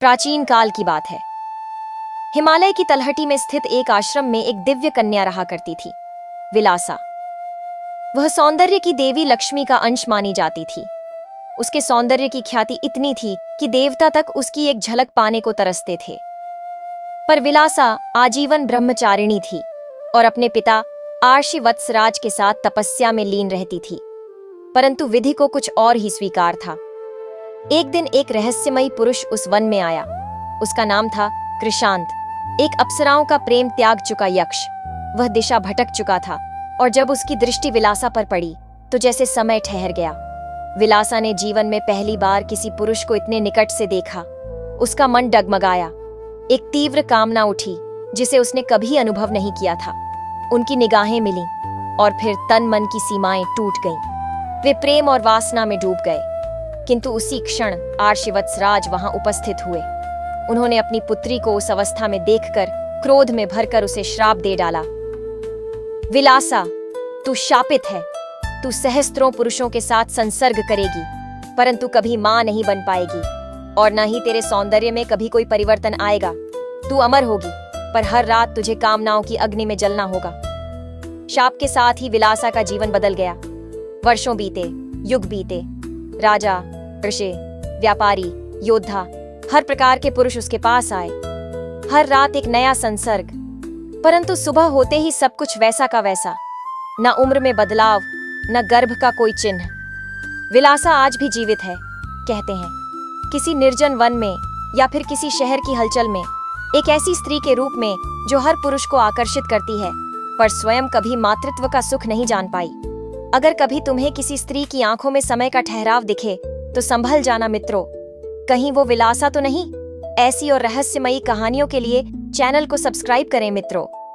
प्राचीन काल की बात है। हिमालय की तलहटी में स्थित एक आश्रम में एक दिव्य कन्या रहा करती थी, विलासा। वह सौंदर्य की देवी लक्ष्मी का अंश मानी जाती थी। उसके सौंदर्य की ख्याति इतनी थी कि देवता तक उसकी एक झलक पाने को तरसते थे। पर विलासा आजीवन ब्रह्मचारिणी थी और अपने पिता आर्षि वत्सराज के साथ तपस्या में लीन रहती थी। परंतु विधि को कुछ और ही स्वीकार था। एक दिन एक रहस्यमयी पुरुष उस वन में आया। उसका नाम था कृशांत, एक अप्सराओं का प्रेम त्याग चुका यक्ष। वह दिशा भटक चुका था और जब उसकी दृष्टि विलासा पर पड़ी तो जैसे समय ठहर गया। विलासा ने जीवन में पहली बार किसी पुरुष को इतने निकट से देखा। उसका मन डगमगाया। एक तीव्र कामना उठी जिसे उसने कभी अनुभव नहीं किया था। उनकी निगाहें मिलीं और फिर तन मन की सीमाएं टूट गईं। वे प्रेम और वासना में डूब गए। किंतु उसी क्षण आर्षि वत्सराज वहां उपस्थित हुए। उन्होंने अपनी पुत्री को उस अवस्था में देखकर क्रोध में भरकर उसे श्राप दे डाला। विलासा, तू शापित है। तू सहस्त्रों पुरुषों के साथ संसर्ग करेगी, परंतु कभी मां नहीं बन पाएगी और न ही तेरे सौंदर्य में कभी कोई परिवर्तन आएगा। तू अमर होगी, पर हर रात तुझे कामनाओं की अग्नि में जलना होगा। शाप के साथ ही विलासा का जीवन बदल गया। वर्षों बीते, युग बीते। राजा, ऋषि, व्यापारी, योद्धा, हर प्रकार के पुरुष उसके पास आए। हर रात एक नया संसर्ग, परंतु सुबह होते ही सब कुछ वैसा का वैसा। न उम्र में बदलाव, न गर्भ का कोई चिन्ह। विलासा आज भी जीवित है, कहते हैं, किसी निर्जन वन में या फिर किसी शहर की हलचल में, एक ऐसी स्त्री के रूप में जो हर पुरुष को आकर्षित करती है, पर स्वयं कभी मातृत्व का सुख नहीं जान पाई। अगर कभी तुम्हें किसी स्त्री की आंखों में समय का ठहराव दिखे तो संभल जाना मित्रों, कहीं वो विलासा तो नहीं। ऐसी और रहस्यमयी कहानियों के लिए चैनल को सब्सक्राइब करें मित्रों।